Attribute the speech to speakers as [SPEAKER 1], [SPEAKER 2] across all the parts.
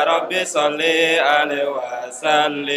[SPEAKER 1] رب صل عليه وسلم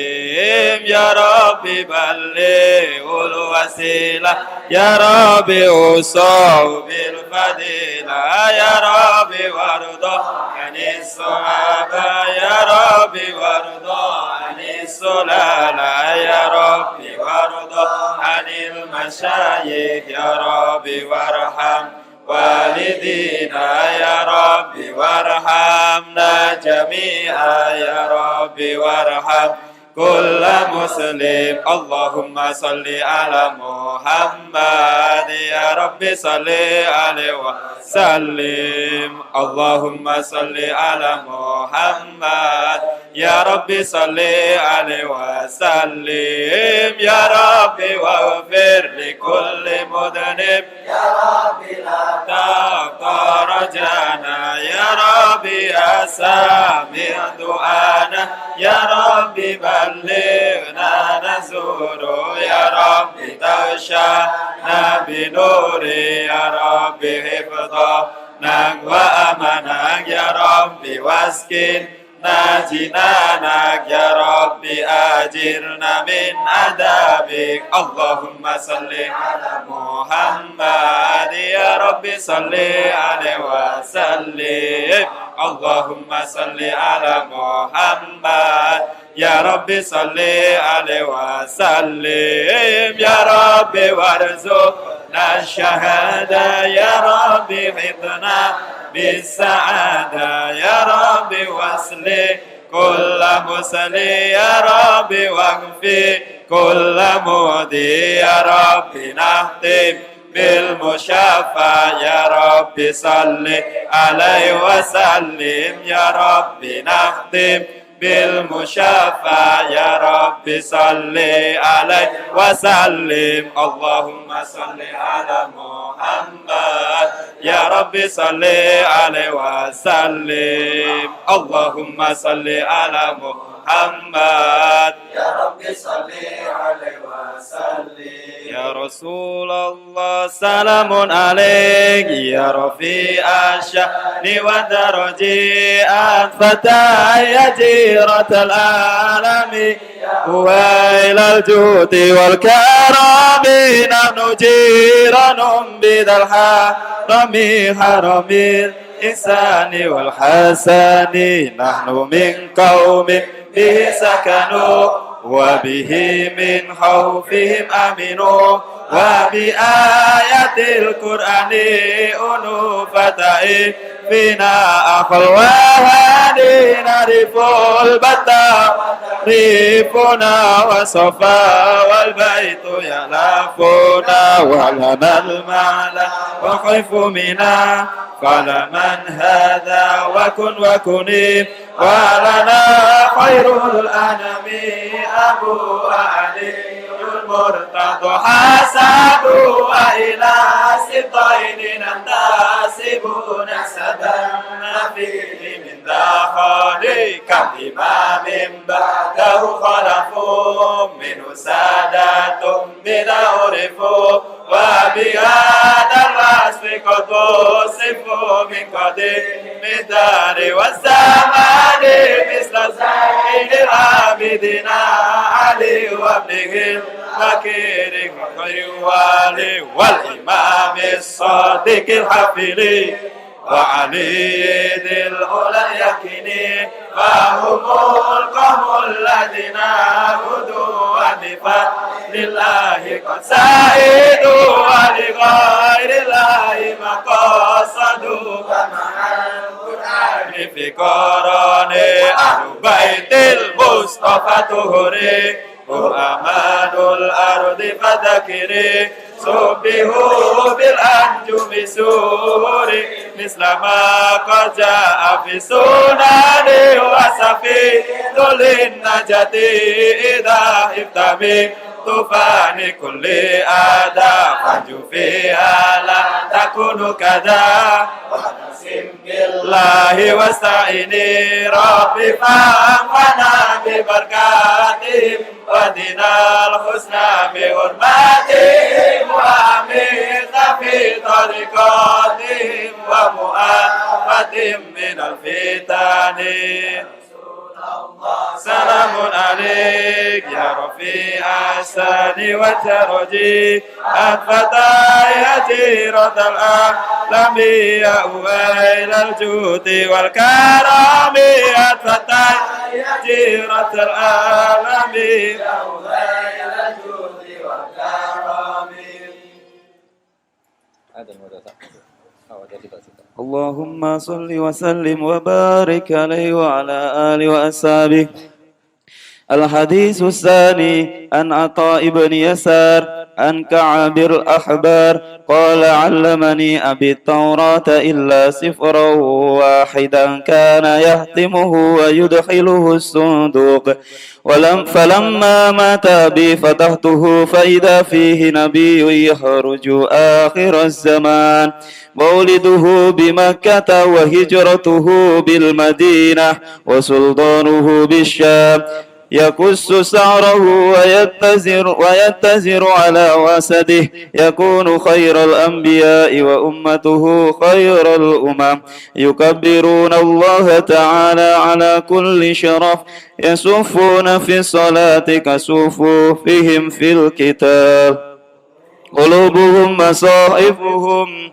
[SPEAKER 1] يا رب بلغ الوسيلة يا رب أوصوا بالفضيلة يا رب وارضى عن الصحابة يا رب وارضى عن السلالة يا رب وارضى عن المشايخ يا رب وارحم والدينا يا رب وارحمنا جميعا يا رب وارحم كل مسلم اللهم صل على محمد يا رب صل عليه وسلم اللهم صل على محمد يا رب صل عليه وسلم يا رب واغفر لكل مذنب يا رب لا تقطع رجانا يا رب يا سامع دعانا يا رب بلغنا نزور يا رب تغشانا بنور يا رب حفظنا وأمنك يا رب واسكن جنانك يا رب أجرنا من عذابك اللهم صل على محمد يا رب صل عليه وسلم اللهم صل على محمد يا رب صل عليه وسلم يا رب وارزقنا الشهادة يا رب حفظنا بالسعادة يا رب واسلم كل مسلم يا رب واغفر كل مودي يا رب نختم بالمشافى يا رب صل عليه وسلم يا رب نختم بالمشافى يا رب صل عليه وسلم اللهم صل على محمد يا رب صل عليه وسلم اللهم صل على محمد يا رب صل عليه وسلم يا رسول الله سلام عليك يا رفيع الشأن والدرجات فتى يا جيرة العالم وإلى الجود والكرم نحن جيران بذا الحرم حرم الإحسان والحسن نحن من قوم به سكنوا وبه من خوفهم أمنوا وبآيات القرآن أنوفتئ فينا أخل وهدي نعرف البتا ريفنا وصفا والبيت يلافنا ولنا المعنى وخيف منا قال من هذا وكن وكنين ولنا خير الأنام أبو علي المرتضى حسب وإلى سبطين ننتسب نسبا فيه من داخل كإمام بعده خلفوا منه سادات بذا عرفوا وبهذا الوصف قد وصفوا من قديم الدار والزمان مثل زين العابدين علي وابنه البكير وخير والي والإمام الصادق الحفيظ وعلي ذي العلا اليقين فهم القوم الذين هدوا بفضل الله قد سعدوا ولغير الله ما قصدوا فمع القرآن في قرآن أهل بيت المصطفى طهري وأمان الأرض فذكري سبحوا بالأنجم سوري مثل ما قد جاء في سنن وسفيد للنجاة إذا افتمي طوفان كل آداء فانجو فيها لا تكون كذا واعتصم بالله واستعيني ربي فانفعنا ببركاتهم ودنا الحسنى بحرماتهم وأميت في طريقاتهم ومؤافة من الفتن سلام عليك يا رفيع السان والدرج أنفتى يا جيرة الأعلام يا أويل الجود والكرم أنفتى يا جيرة الأعلام يا أويل الجود والكرم. اللهم صل وسلم وبارك عليه وعلى آله وأصحابه. الحديث الثاني عن عطاء بن يسار عن كعب الأحبار قال علمني أبي التوراة إلا سفرا واحدا كان يهتمه ويدخله الصندوق فلما مات أبي فتحته فإذا فيه نبي يخرج آخر الزمان مولده بمكة وهجرته بالمدينة وسلطانه بالشام يكس سعره ويتزر على وسده يكون خير الأنبياء وأمته خير الأمم يكبرون الله تعالى على كل شرف يصفون في الصلاة كصفوفهم في الكتاب قلوبهم مصاحفهم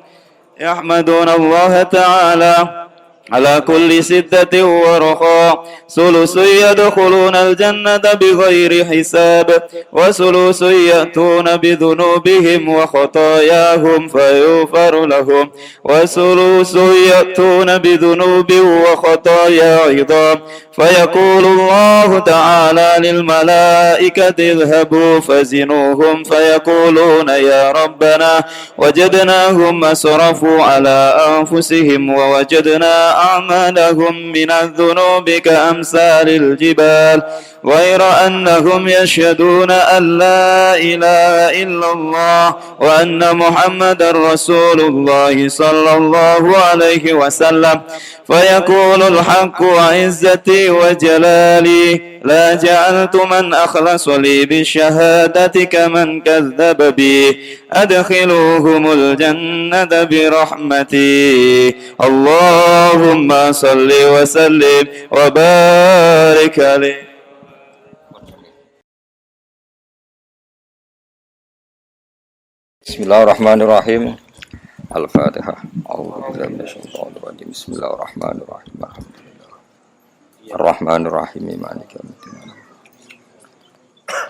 [SPEAKER 1] يحمدون الله تعالى على كل ستة ورخاء ثلث يدخلون الجنة بغير حساب وثلث يأتون بذنوبهم وخطاياهم فيغفر لهم وثلث يأتون بذنوب وخطايا عظام فيقول الله تعالى للملائكة اذهبوا فزنوهم فيقولون يا ربنا وجدناهم أسرفوا على أنفسهم ووجدنا أعمالهم من الذنوب كأمثال الجبال غير أنهم يشهدون أن لا إله إلا الله وأن محمد رسول الله صلى الله عليه وسلم فيقول الحق وعزتي وجلالي لا جعلت من أخلص لي بالشهادة كمن كذب بي أدخلوهم الجنة برحمتي اللهم صل وسلم وبارك عليه.
[SPEAKER 2] Bismillahirrahmanirrahim. Al-Fatihah. A'udzubillahi minasyaitonir rajim. Bismillahirrahmanirrahim. Ar-Rahmanirrahim. Maliki yaumiddin.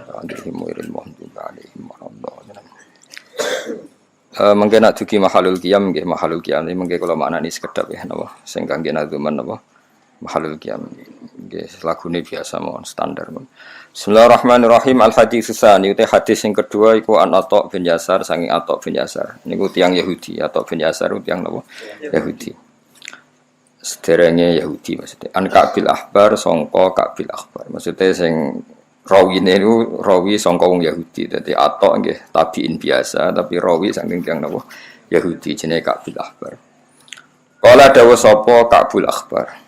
[SPEAKER 2] Alaihim wairil maghdubi alaihim waladdallin. Mangke nak dugi mahalul qiyam nggih mahalul qiyam mangke kula maknani sekedhap ya napa sing kangge nadzuman napa mahalul qiyam nggih lagune biasa mawon standar mawon. Bismillahirrahmanirrahim. Al-hadits tsani uti hadis sing kedua iku an Atha bin Yasar saking Atha bin Yasar niku tiyang Yahudi Atha bin Yasar tiyang napa Yahudi sederenge Yahudi maksudnya an Ka'bil Ahbar sangka Ka'bil Ahbar maksudnya sing rawine niku rawi sangka wong Yahudi dadi Atha nggih tabiin biasa tapi rawi saking tiyang napa Yahudi jenenge Ka'bil Ahbar. Kala dawuh sapa Ka'bil Ahbar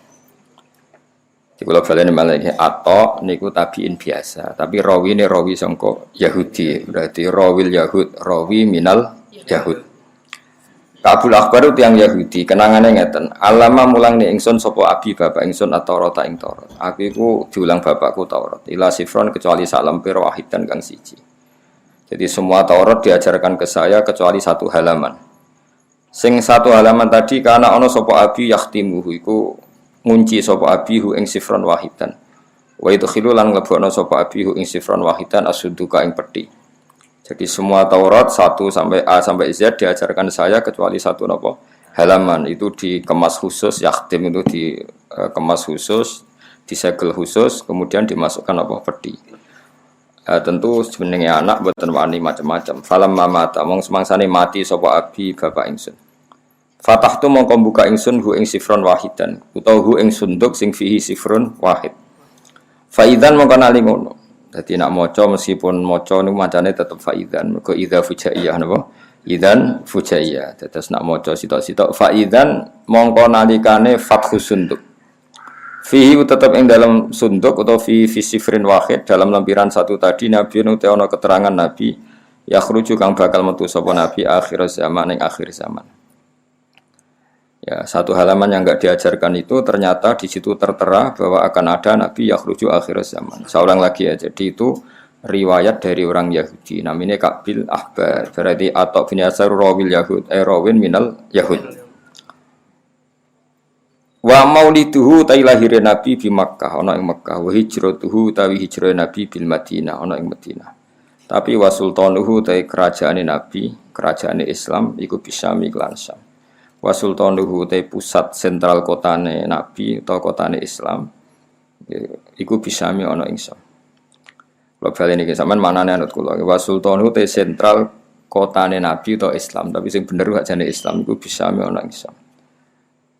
[SPEAKER 2] Kalau baleni malah ini Atha niku tabiin biasa, tapi rawi ini rawi sangka Yahudi, berarti rawil Yahud, rawi minal Yahud. Ka'bul Akbar itu yang Yahudi, kenangane ngeten. Alama mulang ni ingsun sapa abi bapak ingsun At-Taurat ing Taurat. Aku iku diulang bapakku Taurat. Ila sifron kecuali sak lemper wahid dan kang siji. Jadi semua Taurat diajarkan ke saya kecuali satu halaman. Sing satu halaman tadi karena ana sapa abi yakhtimuhu iku ngunci sapa abihu ing sifron wahidan wa idkhilu lan nglebokno sapa abihu ing sifron wahidan as-suduka ing peti. Jadi semua Taurat 1 sampai A sampai Z diajarkan saya kecuali satu napa halaman itu dikemas khusus yakhtim itu dikemas khusus disegel khusus kemudian dimasukkan apa peti. Tentu jenenge anak mboten wani macam-macam. Falam mamata mong semangsane mati sapa abi bapak ingsun. Fatah tu mongko buka ingsun hu ing sifron wahidan utawa hu ing sunduk sing fihi sifrun wahid. Faidan mongko nali ngono. Dadi nak maca meskipun maca niku macane tetep faidan mergo idza fujaiyah napa? Idzan fujaiyah. Tetes nak maca sitok-sitok faidan mongko nalikane fathus sunduk. Fihi tetep ing dalam sunduk utawa fi sifrin wahid dalam lampiran satu tadi nabi nu te ana keterangan nabi yakhruju kang bakal metu sapa nabi akhir zaman ing akhir zaman. Ya, satu halaman yang enggak diajarkan itu ternyata di situ tertera bahwa akan ada Nabi yakhruju akhir zaman. Seorang lagi ya, jadi itu riwayat dari orang Yahudi. Namanya Ka'bil Ahbar. Berarti atau bin Yasar rawil Yahud, rawin minal Yahud. Wa mauliduhu tai lahire Nabi di Makkah ana ing Makkah, wa hijratuhu tawi hijrah Nabi bil Madinah ana ing Madinah. Tapi wa sultanuhu tai kerajaane Nabi, kerajaane Islam iku Bisyam lan Syam. Wa sultanuhu te pusat sentral kotane Nabi atau kotane Islam iku Bisyami ana ing Syam. Kalau bali niki sampean manane anut kula. Wa sultanuhu te sentral kotane Nabi atau Islam, tapi sing bener gak jane Islam iku Bisyami ana ing Syam.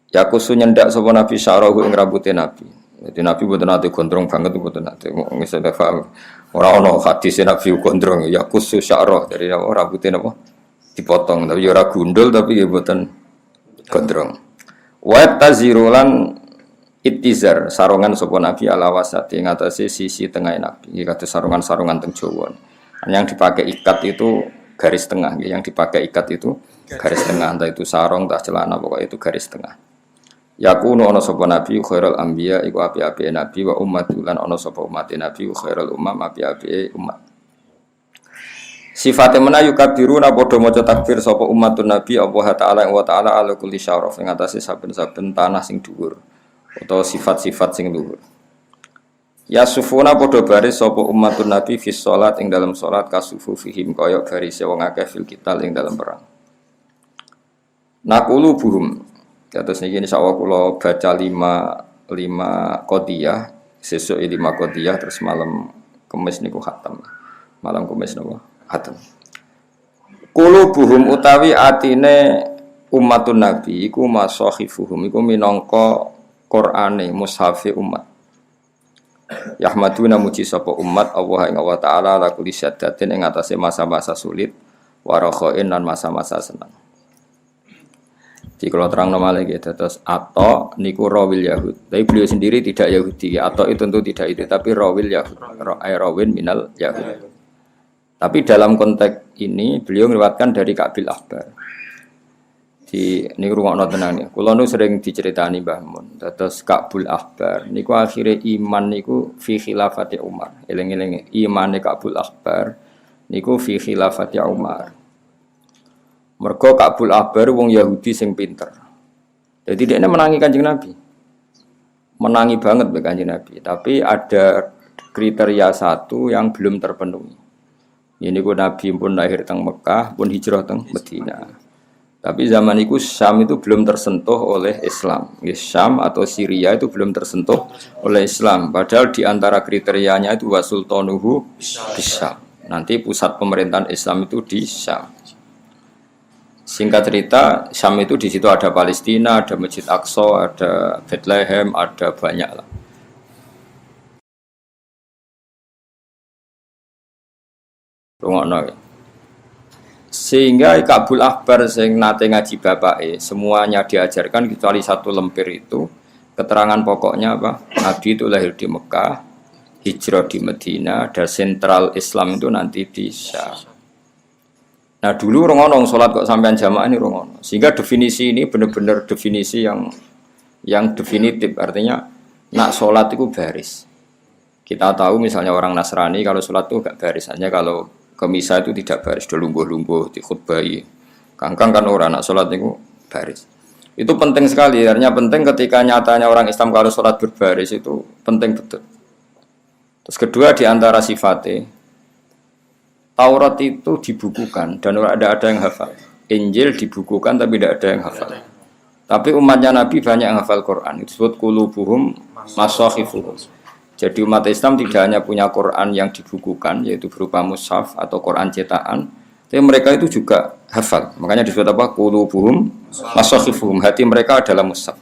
[SPEAKER 2] Ya kusu nyendak sapa Nabi syarahu ing rambute Nabi. Jadi Nabi mboten nate gondrong banget mboten nate. Wis ada paham. Ora ono hadis Nabi gondrong ya kusu syarah dari rambute napa dipotong tapi ora gundul tapi ya mboten gondrong. Wa tazirulan ittizar sarungan sapa Nabi ala wasati ngatasi sisi tengah Nabi. Iki kados sarungan-sarungan teng Jawa. Yang dipakai ikat itu garis tengah, yang dipakai ikat itu garis tengah, entah itu sarung, entah celana, pokoknya itu garis tengah. Yakunu ana sapa Nabi khairul anbiya iku api-api Nabi wa ummatul lan ana sapa umat Nabi khairul umam api-api umat. Sifate menayu kabiruna padha maca takbir sapa umatun Nabi Allah taala wa taala ala kulli syaraf ing atase saben-saben tanah sing dhuwur utawa sifat-sifat sing dhuwur. Ya sufuna padha baris sapa umatun Nabi fi shalat ing dalam salat kasufu fihim kaya baris wong akeh fil qital ing dalam perang. Naqulu buhum. Terus niki insyaallah kula baca 5 qodiyah, sesuk 5 qodiyah terus malam Kamis niku khatam. Malam Kamis napa? Khatam. Qulubuhum utawi atine umatun Nabi iku masahifuhum iku minangka Qur'ane mushafe umat. Yahmaduna muji sapa umat Allah ing Allah taala la kulli syaddatin ing atase masa-masa sulit wa rakhain lan masa-masa senang. Jadi kalau terang nama lagi terus atau niku rawil Yahud. Tapi beliau sendiri tidak Yahudi. Atau itu tentu tidak itu, tapi rawil Yahud. Rawin minal Yahud. Tapi dalam konteks ini beliau meriwayatkan dari Ka'bil Ahbar. Di niku rungokno tenan nih. Kula nu sering diceritani Mbah Mun. Terus Ka'bil Ahbar niku akhire iman niku fi khilafati Umar. Eling-eling imane Ka'bil Ahbar niku fi khilafati Umar. Mergo Ka'bil Ahbar wong Yahudi sing pinter. Jadi dia menangi Kanjeng Nabi. Menangi banget be Kanjeng Nabi, tapi ada kriteria satu yang belum terpenuhi. Ini ku Nabi pun lahir teng Mekah, pun hijrah teng Madinah. Tapi zaman itu Syam itu belum tersentuh oleh Islam. Syam atau Syria itu belum tersentuh oleh Islam. Padahal di antara kriterianya itu wasultanuhu Bisyam. Nanti pusat pemerintahan Islam itu di Syam. Singkat cerita, Syam itu di situ ada Palestina, ada Masjid Aqsa, ada Bethlehem, ada banyak lah. Sehingga Ka'bil Ahbar sing nate ngaji bapake, semuanya diajarkan kecuali satu lemper itu. Keterangan pokoknya apa? Nabi itu lahir di Mekah, hijrah di Madinah, dan sentral Islam itu nanti di Syam. Nah dulu rongonong sholat kok sampean jamaah ini rongonong. Sehingga definisi ini benar-benar definisi yang definitif. Artinya nak sholat itu baris. Kita tahu misalnya orang Nasrani kalau sholat itu gak baris. Hanya kalau ke misa itu tidak baris. Udah lungguh-lungguh dikhutbahi. Kangkang kan orang nak sholat itu baris. Itu penting sekali. Artinya penting ketika nyatanya orang Islam kalau sholat berbaris itu penting betul. Terus kedua di antara sifatnya Taurat itu dibukukan dan tidak ada yang hafal. Injil dibukukan tapi tidak ada yang hafal. Tapi umatnya Nabi banyak yang hafal Quran. Itu disebut qulubuhum masahifuhum. Jadi umat Islam tidak hanya punya Quran yang dibukukan yaitu berupa mushaf atau Quran cetakan, tapi mereka itu juga hafal. Makanya disebut apa? Qulubuhum masahifuhum. Hati mereka adalah mushaf.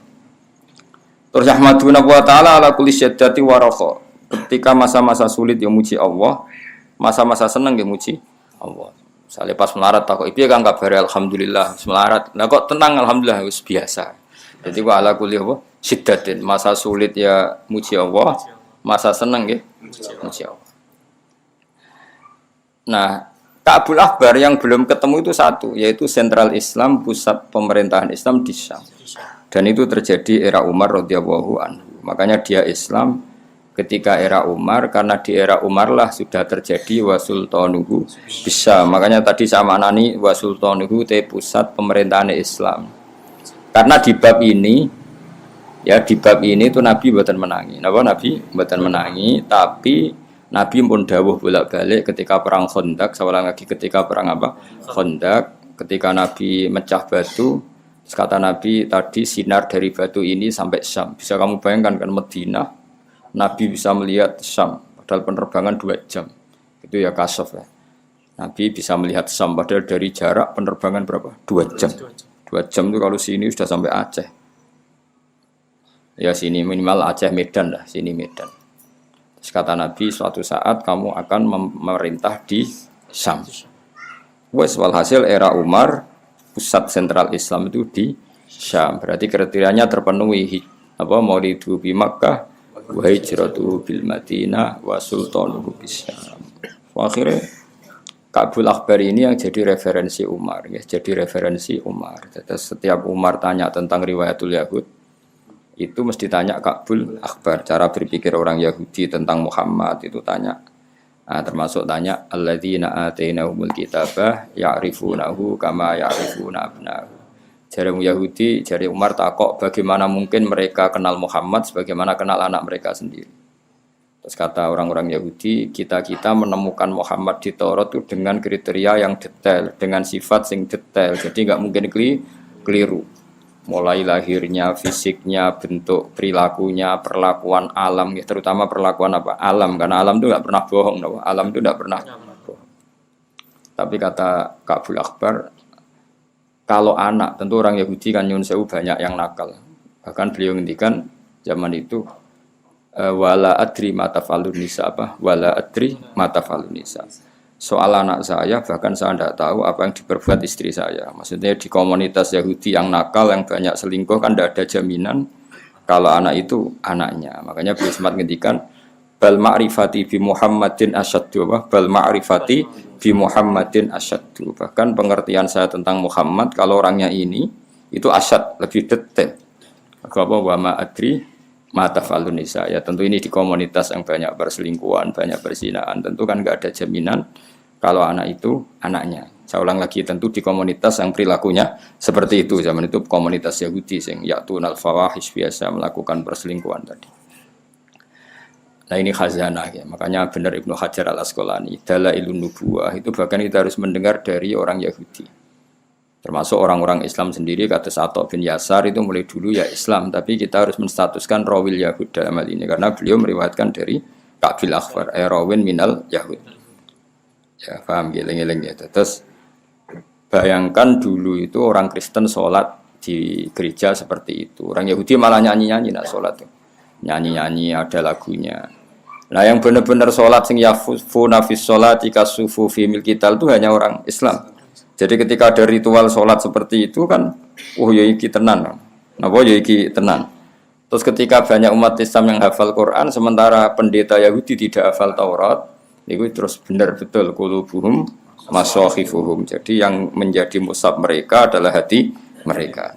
[SPEAKER 2] Terus Ahmaduna wa ta'ala ala kulli syaddati wa rakha. Ketika masa-masa sulit yang muji Allah, masa-masa seneng nggih muji Allah. Misale pas melarat tak kok piye Kang kabare alhamdulillah melarat. Lah kok tenang alhamdulillah wis biasa. Jadi wa ala kulli apa? Syiddatin. Masa sulit ya muji Allah, masa seneng nggih muji Allah. Nah, Ka'bil Ahbar yang belum ketemu itu satu, yaitu sentral Islam, pusat pemerintahan Islam di Syam. Dan itu terjadi era Umar radhiyallahu anhu. Makanya dia Islam ketika era Umar, karena di era Umar lah sudah terjadi wasultanuhu bisa. Makanya tadi sama nani wasultanuhu te pusat pemerintahan Islam. Karena di bab ini ya di bab ini itu Nabi mboten menangi. Napa Nabi mboten menangi, tapi Nabi pun dawuh bolak-balik ketika perang Khandaq, seorang lagi ketika perang apa? Khandaq, ketika Nabi mecah batu. Kata Nabi tadi sinar dari batu ini sampai Syam. Bisa kamu bayangkan kan Madinah, Nabi bisa melihat Syam. Padahal penerbangan 2 jam. Itu ya kasaf ya. Nabi bisa melihat Syam. Padahal dari jarak penerbangan berapa? 2 jam. 2 jam itu kalau sini sudah sampai Aceh. Ya sini minimal Aceh Medan lah. Sini Medan. Terus kata Nabi suatu saat kamu akan memerintah di Syam. Wes walhasil era Umar pusat sentral Islam itu di Syam. Berarti kriterianya terpenuhi apa maulidu bi Makkah wa hijratuhu bil Madinah wa sultanuhu bis Syam. Akhirnya Ka'bul Akhbar ini yang jadi referensi Umar, ya, jadi referensi Umar. Jadi setiap Umar tanya tentang riwayatul Yahud itu mesti tanya Ka'bul Akhbar, cara berpikir orang Yahudi tentang Muhammad itu tanya. Nah, termasuk tanya alladzina atainahumul kitabah ya'rifunahu kama ya'rifuna abnahu. Jari Yahudi, jari Umar takok bagaimana mungkin mereka kenal Muhammad sebagaimana kenal anak mereka sendiri. Terus kata orang-orang Yahudi, kita menemukan Muhammad di Taurat itu dengan kriteria yang detail, dengan sifat yang detail. Jadi nggak mungkin keliru. Mulai lahirnya, fisiknya, bentuk perilakunya, perlakuan alam, ya, terutama perlakuan apa? Alam, karena alam itu nggak pernah bohong, no? Alam itu nggak pernah bohong. Tapi kata Ka'bul Akhbar, kalau anak, tentu orang Yahudi kan nyun sewu banyak yang nakal. Bahkan beliau ngendikan zaman itu, wala adri matafalun nisa apa? Wala adri matafalun nisa. Soal anak saya, bahkan saya tidak tahu apa yang diperbuat istri saya. Maksudnya di komunitas Yahudi yang nakal, yang banyak selingkuh kan tidak ada jaminan kalau anak itu anaknya. Makanya beliau sempat ngendikan bal ma'rifati bi Muhammadin asyaddu, bal ma'rifati bi Muhammadin asyaddu. Bahkan pengertian saya tentang Muhammad kalau orangnya ini itu asyad, lebih detail. Apa wa ma adri matafalun nisa. Ya tentu ini di komunitas yang banyak perselingkuhan, banyak perzinaan, tentu kan nggak ada jaminan kalau anak itu anaknya. Saya ulang lagi, tentu di komunitas yang perilakunya seperti itu. Zaman itu komunitas Yahudi yang ya'tunal fawahish, biasa melakukan perselingkuhan tadi. Nah ini khazanah ya. Makanya benar Ibnu Hajar al-Asqalani, dalailun nubuwah itu bahkan kita harus mendengar dari orang Yahudi. Termasuk orang-orang Islam sendiri, kata Atta bin Yasar itu mulai dulu ya Islam, tapi kita harus menstatuskan rawil Yahud dalam hal ini karena beliau meriwayatkan dari Ka'bil Akhbar, rawin minal Yahud. Ya paham, geleng-geleng gitu. Terus bayangkan dulu itu orang Kristen sholat di gereja seperti itu, orang Yahudi malah nyanyi-nyanyi nak sholat tuh. Nyanyi-nyanyi ada lagunya. Nah yang benar-benar sholat sing yafuna fis sholati kasufu fi milkital itu hanya orang Islam. Jadi ketika ada ritual sholat seperti itu kan, ya iki tenan. Napa ya iki tenan. Terus ketika banyak umat Islam yang hafal Quran, sementara pendeta Yahudi tidak hafal Taurat, itu terus benar betul qulubuhum masakhifuhum. Jadi yang menjadi mushaf mereka adalah hati mereka.